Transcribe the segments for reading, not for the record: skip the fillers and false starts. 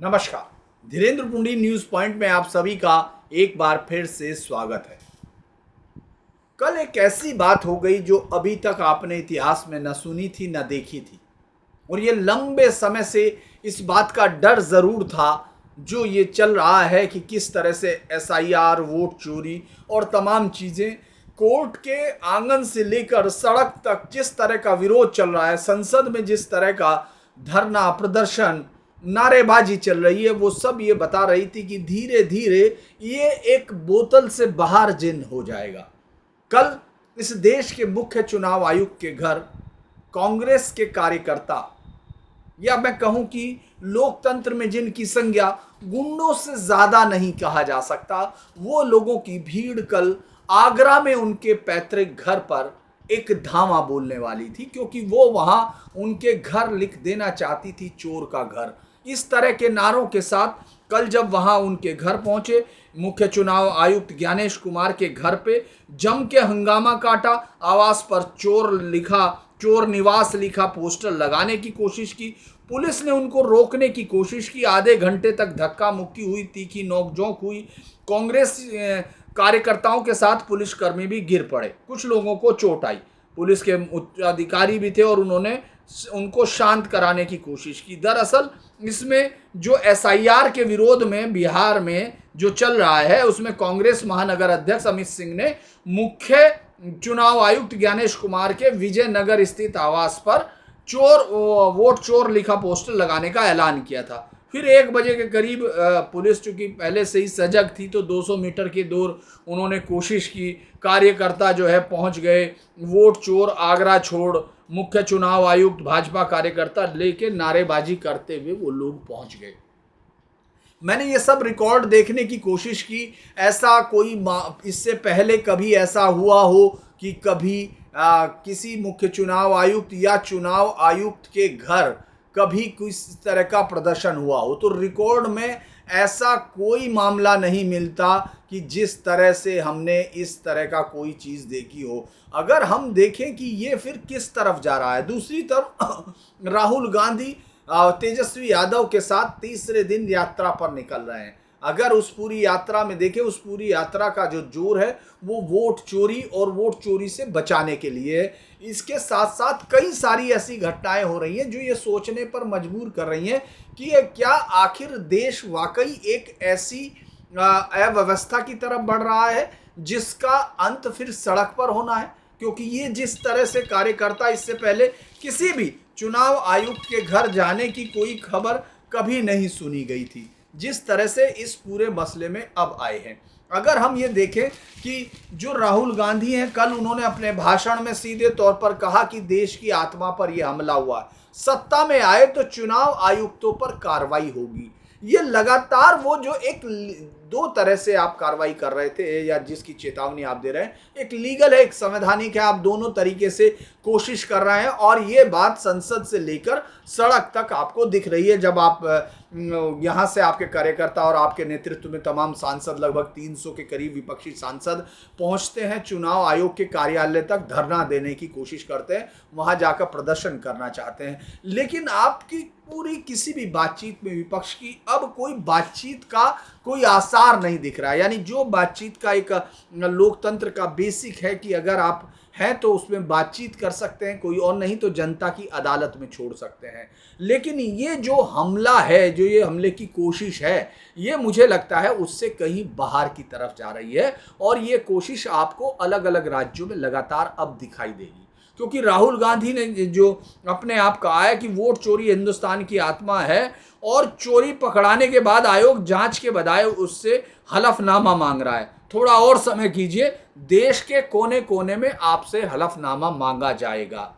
नमस्कार। Dhirendra पुंडी news point में आप सभी का एक बार फिर से स्वागत है। कल एक ऐसी बात हो गई जो अभी तक आपने इतिहास में न सुनी थी न देखी थी, और ये लंबे समय से इस बात का डर जरूर था जो ये चल रहा है कि किस तरह से एसआईआर, वोट चोरी और तमाम चीजें कोर्ट के आंगन से लेकर सड़क तक जिस तरह का विरोध चल रहा है, संसद में जिस तरह का धरना प्रदर्शन नारेबाजी चल रही है, वो सब ये बता रही थी कि धीरे धीरे ये एक बोतल से बाहर जिन हो जाएगा। कल इस देश के मुख्य चुनाव आयुक्त के घर कांग्रेस के कार्यकर्ता, या मैं कहूं कि लोकतंत्र में जिनकी संज्ञा गुंडों से ज्यादा नहीं कहा जा सकता, वो लोगों की भीड़ कल आगरा में उनके पैतृक घर पर एक धामा बोलने वाली थी, क्योंकि वो वहां उनके घर लिख देना चाहती थी चोर का घर। इस तरह के नारों के साथ कल जब वहां उनके घर पहुंचे, मुख्य चुनाव आयुक्त ज्ञानेश कुमार के घर पे जम के हंगामा काटा, आवास पर चोर निवास लिखा पोस्टर लगाने की कोशिश की। पुलिस ने उनको रोकने की कोशिश की, आधे घंटे तक धक्का मुक्की हुई, तीखी नोकझोंक हुई। कांग्रेस कार्यकर्ताओं के साथ पुलिसकर्मी भी गिर पड़े, कुछ लोगों को चोट आई। पुलिस के उच्च अधिकारी भी थे और उन्होंने उनको शांत कराने की कोशिश की। दरअसल इसमें जो एसआईआर के विरोध में बिहार में जो चल रहा है, उसमें कांग्रेस महानगर अध्यक्ष अमित सिंह ने मुख्य चुनाव आयुक्त ज्ञानेश कुमार के विजयनगर स्थित आवास पर वोट चोर लिखा पोस्टर लगाने का ऐलान किया था। फिर 1 बजे के करीब पुलिस चूंकि पहले से ही सजग थी, तो 200 मीटर की दूर उन्होंने कोशिश की। कार्यकर्ता जो है पहुंच गए। वोट चोर आगरा छोड़ मुख्य चुनाव आयुक्त भाजपा कार्यकर्ता लेके नारेबाजी करते हुए वो लोग पहुंच गए। मैंने ये सब रिकॉर्ड देखने की कोशिश की। ऐसा कोई इससे पहले कभी ऐसा हुआ हो कि कभी किसी मुख्य चुनाव आयुक्त या चुनाव आयुक्त के घर कभी किसी तरह का प्रदर्शन हुआ हो, तो रिकॉर्ड में ऐसा कोई मामला नहीं मिलता कि जिस तरह से हमने इस तरह का कोई चीज़ देखी हो। अगर हम देखें कि ये फिर किस तरफ जा रहा है, दूसरी तरफ राहुल गांधी तेजस्वी यादव के साथ तीसरे दिन यात्रा पर निकल रहे हैं। अगर उस पूरी यात्रा में देखें, उस पूरी यात्रा का जो जोर है वो वोट चोरी और वोट चोरी से बचाने के लिए है। इसके साथ साथ कई सारी ऐसी घटनाएं हो रही हैं जो ये सोचने पर मजबूर कर रही हैं कि ये क्या आखिर देश वाकई एक ऐसी अव्यवस्था की तरफ बढ़ रहा है जिसका अंत फिर सड़क पर होना है। क्योंकि ये जिस तरह से कार्यकर्ता, इससे पहले किसी भी चुनाव आयुक्त के घर जाने की कोई खबर कभी नहीं सुनी गई थी, जिस तरह से इस पूरे मसले में अब आए हैं। अगर हम ये देखें कि जो राहुल गांधी हैं, कल उन्होंने अपने भाषण में सीधे तौर पर कहा कि देश की आत्मा पर यह हमला हुआ है, सत्ता में आए तो चुनाव आयुक्तों पर कार्रवाई होगी। ये लगातार वो जो एक दो तरह से आप कार्रवाई कर रहे थे, या जिसकी चेतावनी आप दे रहे हैं, एक लीगल है, एक संवैधानिक है, आप दोनों तरीके से कोशिश कर रहे हैं। और ये बात संसद से लेकर सड़क तक आपको दिख रही है। जब आप यहाँ से आपके कार्यकर्ता और आपके नेतृत्व में तमाम सांसद, लगभग 300 के करीब विपक्षी सांसद पहुँचते हैं चुनाव आयोग के कार्यालय तक, धरना देने की कोशिश करते हैं, वहाँ जाकर प्रदर्शन करना चाहते हैं, लेकिन आपकी पूरी किसी भी बातचीत में विपक्ष की अब कोई बातचीत का कोई आसार नहीं दिख रहा है। यानी जो बातचीत का एक लोकतंत्र का बेसिक है कि अगर आप हैं तो उसमें बातचीत कर सकते हैं कोई, और नहीं तो जनता की अदालत में छोड़ सकते हैं। लेकिन ये जो हमला है, जो ये हमले की कोशिश है, ये मुझे लगता है उससे कहीं बाहर की तरफ जा रही है, और ये कोशिश आपको अलग अलग राज्यों में लगातार अब दिखाई देगी। क्योंकि राहुल गांधी ने जो अपने आप कहा है कि वोट चोरी हिंदुस्तान की आत्मा है, और चोरी पकड़ाने के बाद आयोग जांच के बजाय उससे हलफनामा मांग रहा है। थोड़ा और समय कीजिए, देश के कोने कोने में आपसे हलफनामा मांगा जाएगा।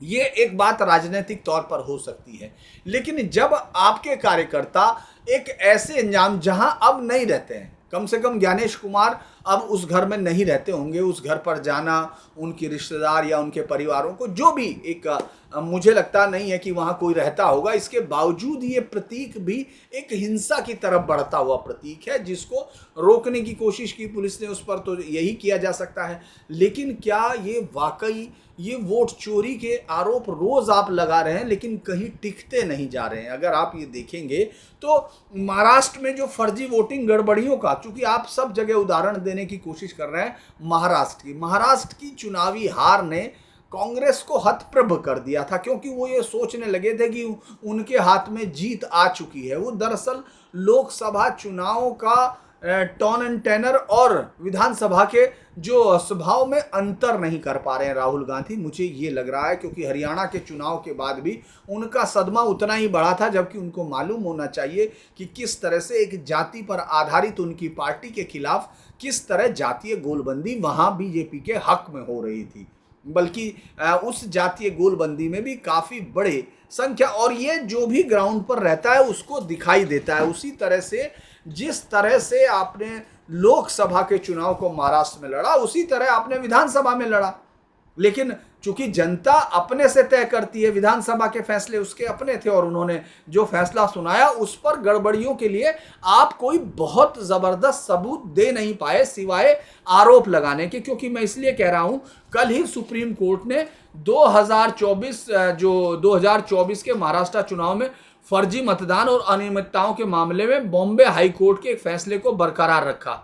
ये एक बात राजनीतिक तौर पर हो सकती है, लेकिन जब आपके कार्यकर्ता एक ऐसे अंजाम जहां अब नहीं रहते हैं, कम से कम ज्ञानेश कुमार अब उस घर में नहीं रहते होंगे, उस घर पर जाना, उनके रिश्तेदार या उनके परिवारों को जो भी एक मुझे लगता नहीं है कि वहाँ कोई रहता होगा। इसके बावजूद ये प्रतीक भी एक हिंसा की तरफ बढ़ता हुआ प्रतीक है, जिसको रोकने की कोशिश की पुलिस ने, उस पर तो यही किया जा सकता है। लेकिन क्या ये वाकई ये वोट चोरी के आरोप रोज आप लगा रहे हैं लेकिन कहीं टिकते नहीं जा रहे हैं। अगर आप ये देखेंगे तो महाराष्ट्र में जो फर्जी वोटिंग गड़बड़ियों का, चूंकि आप सब जगह उदाहरण देने की कोशिश कर रहे हैं महाराष्ट्र की चुनावी हार ने कांग्रेस को हतप्रभ कर दिया था, क्योंकि वो ये सोचने लगे थे कि उनके हाथ में जीत आ चुकी है। वो दरअसल लोकसभा चुनावों का टॉन एंड टेनर और विधानसभा के जो स्वभाव में अंतर नहीं कर पा रहे हैं राहुल गांधी, मुझे ये लग रहा है, क्योंकि हरियाणा के चुनाव के बाद भी उनका सदमा उतना ही बढ़ा था, जबकि उनको मालूम होना चाहिए कि किस तरह से एक जाति पर आधारित उनकी पार्टी के खिलाफ किस तरह जातीय गोलबंदी वहां बीजेपी के हक में हो रही थी। बल्कि उस जातीय गोलबंदी में भी काफी बड़े संख्या, और ये जो भी ग्राउंड पर रहता है उसको दिखाई देता है। उसी तरह से जिस तरह से आपने लोकसभा के चुनाव को महाराष्ट्र में लड़ा, उसी तरह आपने विधानसभा में लड़ा। लेकिन चूंकि जनता अपने से तय करती है, विधानसभा के फैसले उसके अपने थे, और उन्होंने जो फैसला सुनाया उस पर गड़बड़ियों के लिए आप कोई बहुत जबरदस्त सबूत दे नहीं पाए सिवाय आरोप लगाने के। क्योंकि मैं इसलिए कह रहा हूं, कल ही सुप्रीम कोर्ट ने 2024 के महाराष्ट्र चुनाव में फर्जी मतदान और अनियमितताओं के मामले में बॉम्बे हाई कोर्ट के एक फैसले को बरकरार रखा।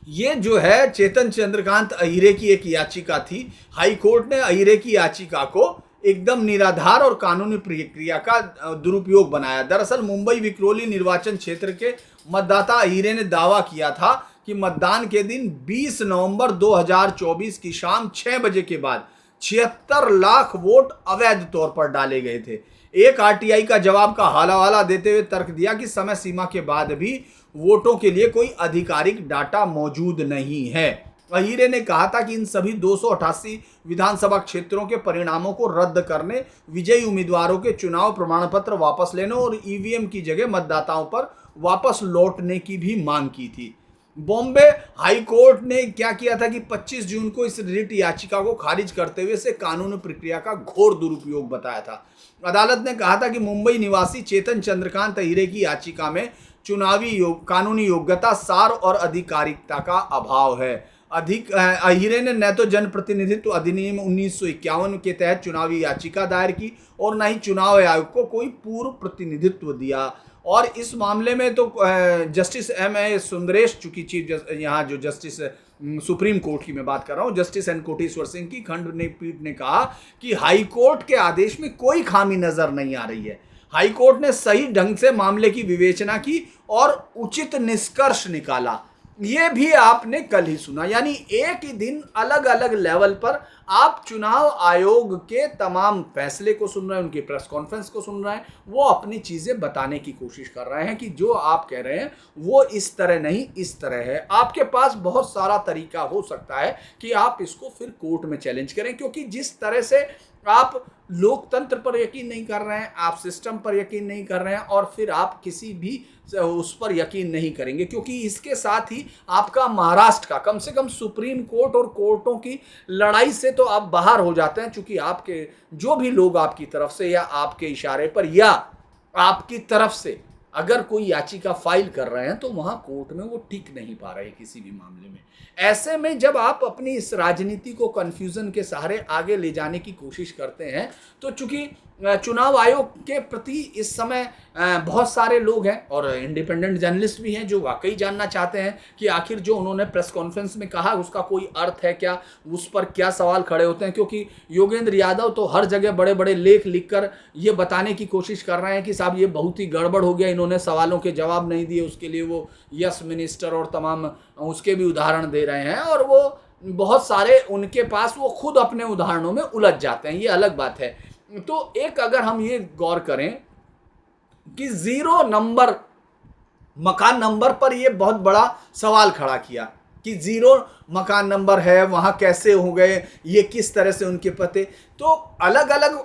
ये जो है चेतन चंद्रकांत अहिरे की एक याचिका थी। हाई कोर्ट ने अहिरे की याचिका को एकदम निराधार और कानूनी प्रक्रिया का दुरुपयोग बनाया। दरअसल मुंबई विक्रोली निर्वाचन क्षेत्र के मतदाता अहिरे ने दावा किया था कि मतदान के दिन 20 नवंबर 2024 की शाम 6 बजे के बाद 76 लाख वोट अवैध तौर पर डाले गए थे। एक आरटीआई का जवाब का हवाला देते हुए तर्क दिया कि समय सीमा के बाद भी वोटों के लिए कोई आधिकारिक डाटा मौजूद नहीं है। अहिरे ने कहा था कि इन सभी 288 विधानसभा क्षेत्रों के परिणामों को रद्द करने, विजयी उम्मीदवारों के चुनाव प्रमाण पत्र वापस लेने और ईवीएम की जगह मतदाताओं पर वापस लौटने की भी मांग की थी। बॉम्बे हाई कोर्ट ने क्या किया था कि 25 जून को इस रिट याचिका को खारिज करते हुए इसे कानूनी प्रक्रिया का घोर दुरुपयोग बताया था। अदालत ने कहा था कि मुंबई निवासी चेतन चंद्रकांत अहिरे की याचिका में चुनावी कानूनी योग्यता, सार और अधिकारिकता का अभाव है। अहिरे ने न तो जनप्रतिनिधित्व अधिनियम 1951 के तहत चुनावी याचिका दायर की और न ही चुनाव आयोग को कोई पूर्व प्रतिनिधित्व दिया। और इस मामले में तो जस्टिस M.A. सुंदरेश, चूंकि चीफ यहाँ जो जस्टिस सुप्रीम कोर्ट की मैं बात कर रहा हूँ, जस्टिस एन कोटेश्वर सिंह की खंडपीठ ने कहा कि हाई कोर्ट के आदेश में कोई खामी नजर नहीं आ रही है। हाई कोर्ट ने सही ढंग से मामले की विवेचना की और उचित निष्कर्ष निकाला। ये भी आपने कल ही सुना। यानी एक ही दिन अलग अलग लेवल पर आप चुनाव आयोग के तमाम फैसले को सुन रहे हैं, उनकी प्रेस कॉन्फ्रेंस को सुन रहे हैं। वो अपनी चीजें बताने की कोशिश कर रहे हैं कि जो आप कह रहे हैं वो इस तरह नहीं, इस तरह है। आपके पास बहुत सारा तरीका हो सकता है कि आप इसको फिर कोर्ट में चैलेंज करें, क्योंकि जिस तरह से आप लोकतंत्र पर यकीन नहीं कर रहे हैं, आप सिस्टम पर यकीन नहीं कर रहे हैं, और फिर आप किसी भी उस पर यकीन नहीं करेंगे, क्योंकि इसके साथ ही आपका महाराष्ट्र का कम से कम सुप्रीम कोर्ट और कोर्टों की लड़ाई से तो आप बाहर हो जाते हैं, चूंकि आपके जो भी लोग आपकी तरफ से या आपके इशारे पर या आपकी तरफ से अगर कोई याचिका फाइल कर रहे हैं तो वहां कोर्ट में वो टिक नहीं पा रहे किसी भी मामले में। ऐसे में जब आप अपनी इस राजनीति को कंफ्यूजन के सहारे आगे ले जाने की कोशिश करते हैं, तो चूंकि चुनाव आयोग के प्रति इस समय बहुत सारे लोग हैं और इंडिपेंडेंट जर्नलिस्ट भी हैं जो वाकई जानना चाहते हैं कि आखिर जो उन्होंने प्रेस कॉन्फ्रेंस में कहा उसका कोई अर्थ है क्या, उस पर क्या सवाल खड़े होते हैं। क्योंकि योगेंद्र यादव तो हर जगह बड़े बड़े लेख लिखकर ये बताने की कोशिश कर रहे हैं कि साहब ये बहुत ही गड़बड़ हो गया, इन्होंने सवालों के जवाब नहीं दिए, उसके लिए वो यस मिनिस्टर और तमाम उसके भी उदाहरण दे रहे हैं, और वो बहुत सारे उनके पास वो खुद अपने उदाहरणों में उलझ जाते हैं, ये अलग बात है। तो एक अगर हम ये गौर करें कि 0 मकान नंबर पर ये बहुत बड़ा सवाल खड़ा किया कि 0 मकान नंबर है, वहाँ कैसे हो गए, ये किस तरह से उनके पते। तो अलग अलग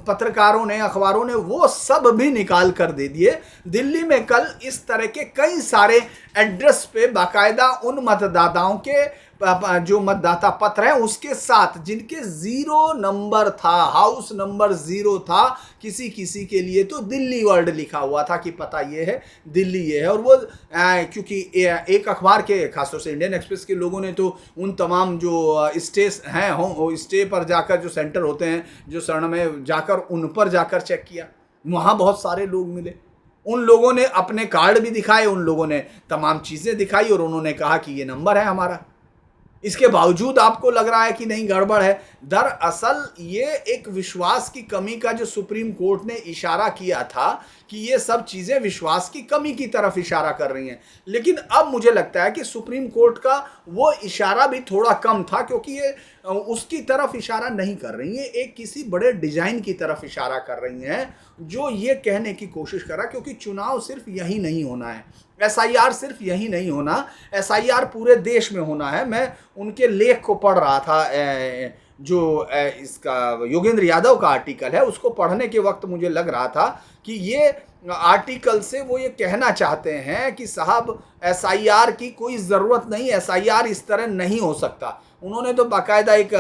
पत्रकारों ने, अखबारों ने वो सब भी निकाल कर दे दिए। दिल्ली में कल इस तरह के कई सारे एड्रेस पे बाकायदा उन मतदाताओं के जो मतदाता पत्र है उसके साथ जिनके 0 नंबर था, हाउस नंबर 0 था, किसी किसी के लिए तो दिल्ली वर्ल्ड लिखा हुआ था कि पता ये है, दिल्ली ये है। और वो क्योंकि एक अखबार के, खासतौर से इंडियन एक्सप्रेस के लोगों ने तो उन तमाम जो स्टे हैं, स्टे पर जाकर जो सेंटर होते हैं, जो शरण में जाकर उन पर जाकर चेक किया, वहाँ बहुत सारे लोग मिले। उन लोगों ने अपने कार्ड भी दिखाए, उन लोगों ने तमाम चीज़ें दिखाई और उन्होंने कहा कि ये नंबर है हमारा। इसके बावजूद आपको लग रहा है कि नहीं गड़बड़ है। दरअसल ये एक विश्वास की कमी का जो सुप्रीम कोर्ट ने इशारा किया था कि ये सब चीज़ें विश्वास की कमी की तरफ इशारा कर रही हैं, लेकिन अब मुझे लगता है कि सुप्रीम कोर्ट का वो इशारा भी थोड़ा कम था, क्योंकि ये उसकी तरफ इशारा नहीं कर रही हैं, एक किसी बड़े डिजाइन की तरफ इशारा कर रही हैं, जो ये कहने की कोशिश कर रहा है क्योंकि चुनाव सिर्फ यही नहीं होना है, एसआईआर सिर्फ यही नहीं होना, एसआईआर पूरे देश में होना है। मैं उनके लेख को पढ़ रहा था, जो इसका योगेंद्र यादव का आर्टिकल है, उसको पढ़ने के वक्त मुझे लग रहा था कि ये आर्टिकल से वो ये कहना चाहते हैं कि साहब एसआईआर की कोई ज़रूरत नहीं, एसआईआर इस तरह नहीं हो सकता। उन्होंने तो बाकायदा एक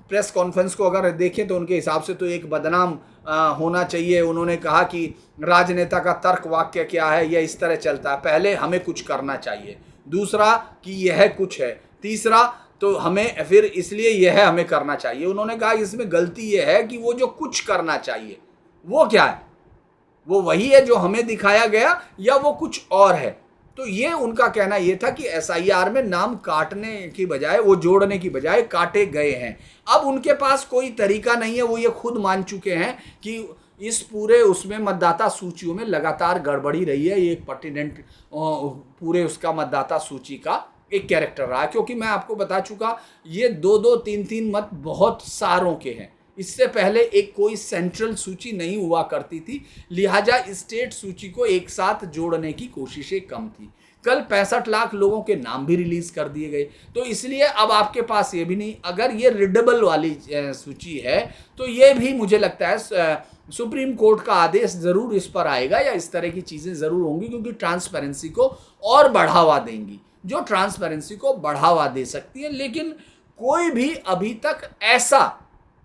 प्रेस कॉन्फ्रेंस को अगर देखें तो उनके हिसाब से तो एक बदनाम होना चाहिए। उन्होंने कहा कि राजनेता का तर्क वाक्य क्या है, यह इस तरह चलता है, पहले हमें कुछ करना चाहिए, दूसरा कि यह कुछ है, तीसरा तो हमें फिर इसलिए यह हमें करना चाहिए। उन्होंने कहा इसमें गलती यह है कि वो जो कुछ करना चाहिए वो क्या है, वो वही है जो हमें दिखाया गया या वो कुछ और है। तो ये उनका कहना ये था कि एसआईआर में नाम काटने की बजाय, वो जोड़ने की बजाय काटे गए हैं। अब उनके पास कोई तरीका नहीं है, वो ये खुद मान चुके हैं कि इस पूरे उसमें मतदाता सूचियों में लगातार गड़बड़ी रही है। ये एक पर्टिनेंट पूरे उसका मतदाता सूची का एक कैरेक्टर रहा, क्योंकि मैं आपको बता चुका ये 2-2, 3-3 मत बहुत सारों के हैं। इससे पहले एक कोई सेंट्रल सूची नहीं हुआ करती थी, लिहाजा स्टेट सूची को एक साथ जोड़ने की कोशिशें कम थी। कल 65 लाख लोगों के नाम भी रिलीज कर दिए गए, तो इसलिए अब आपके पास ये भी नहीं, अगर ये रीडेबल वाली सूची है तो ये भी मुझे लगता है सुप्रीम कोर्ट का आदेश ज़रूर इस पर आएगा या इस तरह की चीज़ें ज़रूर होंगी, क्योंकि ट्रांसपेरेंसी को और बढ़ावा देंगी, जो ट्रांसपेरेंसी को बढ़ावा दे सकती है। लेकिन कोई भी अभी तक ऐसा,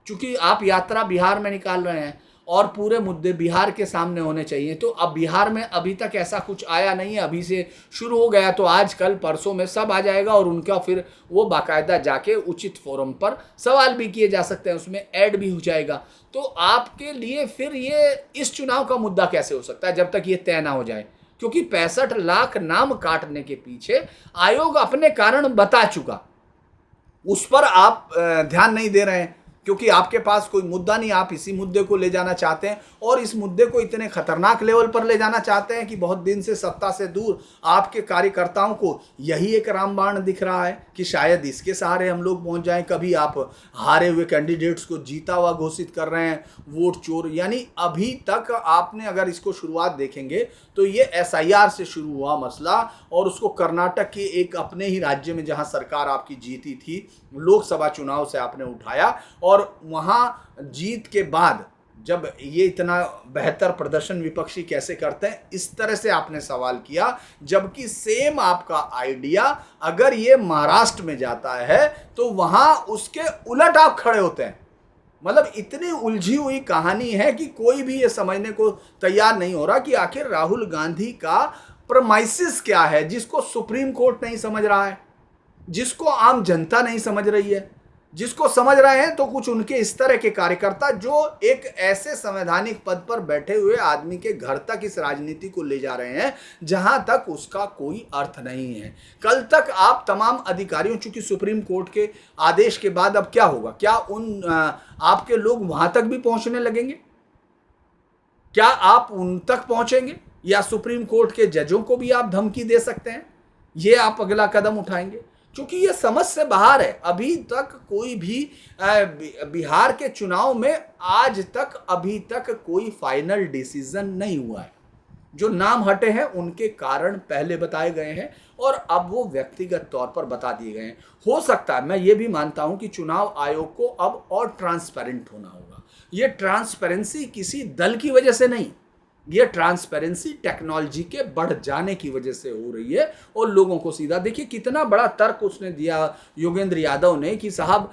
चूंकि आप यात्रा बिहार में निकाल रहे हैं और पूरे मुद्दे बिहार के सामने होने चाहिए, तो अब बिहार में अभी तक ऐसा कुछ आया नहीं है। अभी से शुरू हो गया तो आज कल परसों में सब आ जाएगा और उनका फिर वो बाकायदा जाके उचित फोरम पर सवाल भी किए जा सकते हैं, उसमें ऐड भी हो जाएगा। तो आपके लिए फिर ये इस चुनाव का मुद्दा कैसे हो सकता है जब तक ये तय ना हो जाए, क्योंकि 65 लाख नाम काटने के पीछे आयोग अपने कारण बता चुका, उस पर आप ध्यान नहीं दे रहे हैं क्योंकि आपके पास कोई मुद्दा नहीं, आप इसी मुद्दे को ले जाना चाहते हैं और इस मुद्दे को इतने खतरनाक लेवल पर ले जाना चाहते हैं कि बहुत दिन से सत्ता से दूर आपके कार्यकर्ताओं को यही एक रामबाण दिख रहा है कि शायद इसके सहारे हम लोग पहुंच जाएं। कभी आप हारे हुए कैंडिडेट्स को जीता हुआ घोषित कर रहे हैं, वोट चोर, यानी अभी तक आपने अगर इसको शुरुआत देखेंगे तो ये एसआईआर से शुरू हुआ मसला और उसको कर्नाटक के एक अपने ही राज्य में जहां सरकार आपकी जीती थी, लोकसभा चुनाव से आपने उठाया और वहां जीत के बाद जब ये इतना बेहतर प्रदर्शन विपक्षी कैसे करते हैं, इस तरह से आपने सवाल किया, जबकि सेम आपका आइडिया अगर ये महाराष्ट्र में जाता है तो वहां उसके उलट आप खड़े होते हैं। मतलब इतनी उलझी हुई कहानी है कि कोई भी ये समझने को तैयार नहीं हो रहा कि आखिर राहुल गांधी का प्रमाइसिस क्या है, जिसको सुप्रीम कोर्ट नहीं समझ रहा है, जिसको आम जनता नहीं समझ रही है। जिसको समझ रहे हैं तो कुछ उनके इस तरह के कार्यकर्ता जो एक ऐसे संवैधानिक पद पर बैठे हुए आदमी के घर तक इस राजनीति को ले जा रहे हैं जहां तक उसका कोई अर्थ नहीं है। कल तक आप तमाम अधिकारियों, चूंकि सुप्रीम कोर्ट के आदेश के बाद अब क्या होगा, क्या उन आपके लोग वहां तक भी पहुंचने लगेंगे? क्या आप उन तक पहुंचेंगे या सुप्रीम कोर्ट के जजों को भी आप धमकी दे सकते हैं? ये आप अगला कदम उठाएंगे? क्योंकि ये समझ से बाहर है। अभी तक कोई भी बिहार के चुनाव में आज तक अभी तक कोई फाइनल डिसीजन नहीं हुआ है। जो नाम हटे हैं उनके कारण पहले बताए गए हैं और अब वो व्यक्तिगत तौर पर बता दिए गए हैं। हो सकता है, मैं ये भी मानता हूं कि चुनाव आयोग को अब और ट्रांसपेरेंट होना होगा। ये ट्रांसपेरेंसी किसी दल की वजह से नहीं, ये ट्रांसपेरेंसी टेक्नोलॉजी के बढ़ जाने की वजह से हो रही है। और लोगों को सीधा देखिए कितना बड़ा तर्क उसने दिया योगेंद्र यादव ने कि साहब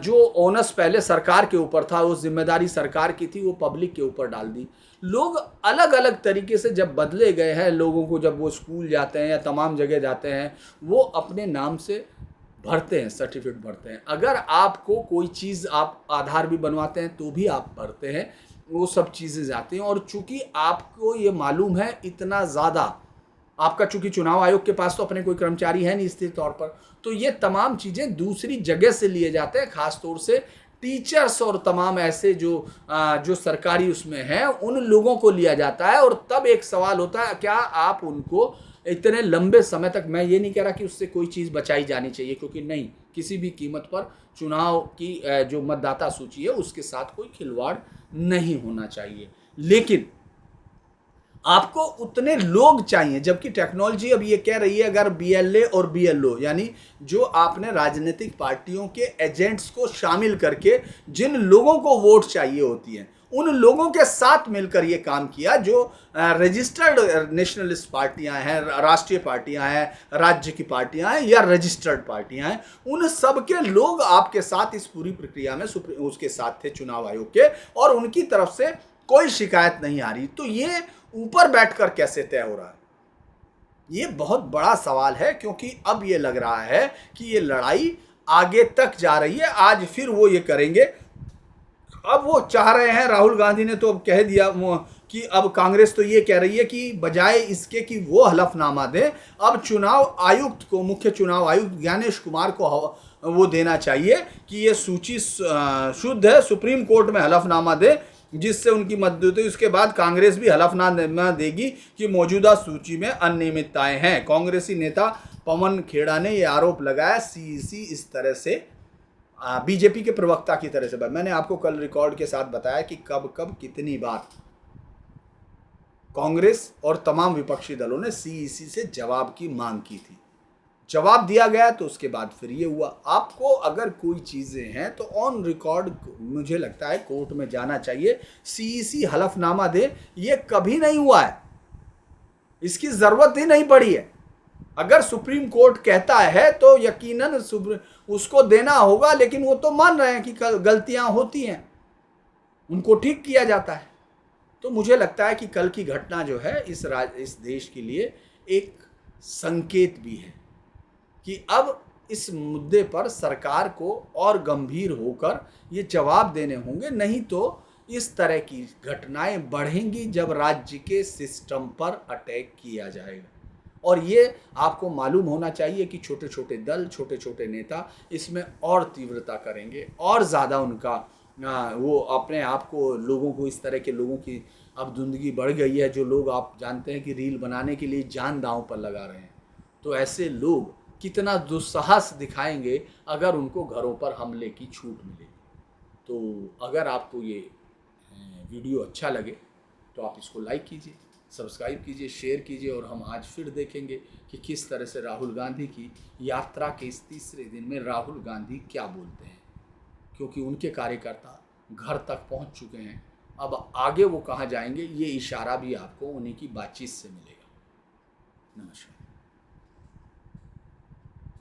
जो ओनस पहले सरकार के ऊपर था, वो जिम्मेदारी सरकार की थी, वो पब्लिक के ऊपर डाल दी। लोग अलग अलग तरीके से जब बदले गए हैं, लोगों को जब वो स्कूल जाते हैं या तमाम जगह जाते हैं, वो अपने नाम से भरते हैं, सर्टिफिकेट भरते हैं। अगर आपको कोई चीज़, आप आधार भी बनवाते हैं तो भी आप भरते हैं, वो सब चीज़ें जाती हैं। और चूंकि आपको ये मालूम है इतना ज़्यादा, आपका चूंकि चुनाव आयोग के पास तो अपने कोई कर्मचारी है नहीं स्थिर तौर पर, तो ये तमाम चीज़ें दूसरी जगह से लिए जाते हैं, खासतौर से टीचर्स और तमाम ऐसे जो सरकारी उसमें हैं उन लोगों को लिया जाता है। और तब एक सवाल होता है, क्या आप उनको इतने लंबे समय तक, मैं ये नहीं कह रहा कि उससे कोई चीज़ बचाई जानी चाहिए, क्योंकि नहीं, किसी भी कीमत पर चुनाव की जो मतदाता सूची है उसके साथ कोई खिलवाड़ नहीं होना चाहिए। लेकिन आपको उतने लोग चाहिए, जबकि टेक्नोलॉजी अब ये कह रही है अगर बीएलए और बीएलओ यानी जो आपने राजनीतिक पार्टियों के एजेंट्स को शामिल करके जिन लोगों को वोट चाहिए होती है, उन लोगों के साथ मिलकर ये काम किया, जो रजिस्टर्ड नेशनलिस्ट पार्टियां हैं, राष्ट्रीय पार्टियां हैं, राज्य की पार्टियां हैं या रजिस्टर्ड पार्टियां हैं, उन सब के लोग आपके साथ इस पूरी प्रक्रिया में उसके साथ थे चुनाव आयोग के, और उनकी तरफ से कोई शिकायत नहीं आ रही। तो ये ऊपर बैठकर कैसे तय हो रहा है, ये बहुत बड़ा सवाल है। क्योंकि अब ये लग रहा है कि ये लड़ाई आगे तक जा रही है। आज फिर वो ये करेंगे, अब वो चाह रहे हैं, राहुल गांधी ने तो अब कह दिया कि अब कांग्रेस तो ये कह रही है कि बजाय इसके कि वो हलफनामा दें, अब चुनाव आयुक्त को, मुख्य चुनाव आयुक्त ज्ञानेश कुमार को वो देना चाहिए कि ये सूची शुद्ध है, सुप्रीम कोर्ट में हलफनामा दे जिससे उनकी मदद होती है। उसके बाद कांग्रेस भी हलफनामा देगी कि मौजूदा सूची में अनियमितताएं हैं। कांग्रेसी नेता पवन खेड़ा ने यह आरोप लगाया। सीईसी इस तरह से बीजेपी के प्रवक्ता की तरह से, मैंने आपको कल रिकॉर्ड के साथ बताया कि कब कब कितनी बार कांग्रेस और तमाम विपक्षी दलों ने सीईसी से जवाब की मांग की थी, जवाब दिया गया, तो उसके बाद फिर ये हुआ। आपको अगर कोई चीज़ें हैं तो ऑन रिकॉर्ड मुझे लगता है कोर्ट में जाना चाहिए, सीईसी हलफनामा दे। ये कभी नहीं हुआ है, इसकी ज़रूरत ही नहीं पड़ी है। अगर सुप्रीम कोर्ट कहता है तो यकीनन उसको देना होगा, लेकिन वो तो मान रहे हैं कि गलतियां होती हैं, उनको ठीक किया जाता है। तो मुझे लगता है कि कल की घटना जो है इस देश के लिए एक संकेत भी है कि अब इस मुद्दे पर सरकार को और गंभीर होकर ये जवाब देने होंगे, नहीं तो इस तरह की घटनाएं बढ़ेंगी जब राज्य के सिस्टम पर अटैक किया जाएगा। और ये आपको मालूम होना चाहिए कि छोटे छोटे दल, छोटे छोटे नेता इसमें और तीव्रता करेंगे, और ज़्यादा उनका वो अपने आप को, लोगों को, इस तरह के लोगों की अब धुंधगी बढ़ गई है, जो लोग आप जानते हैं कि रील बनाने के लिए जान दांव पर लगा रहे हैं। तो ऐसे लोग कितना दुस्साहस दिखाएंगे अगर उनको घरों पर हमले की छूट मिले। तो अगर आपको ये वीडियो अच्छा लगे तो आप इसको लाइक कीजिए, सब्सक्राइब कीजिए, शेयर कीजिए, और हम आज फिर देखेंगे कि किस तरह से राहुल गांधी की यात्रा के इस तीसरे दिन में राहुल गांधी क्या बोलते हैं, क्योंकि उनके कार्यकर्ता घर तक पहुंच चुके हैं। अब आगे वो कहाँ जाएंगे, ये इशारा भी आपको उन्हीं की बातचीत से मिलेगा। नमस्कार।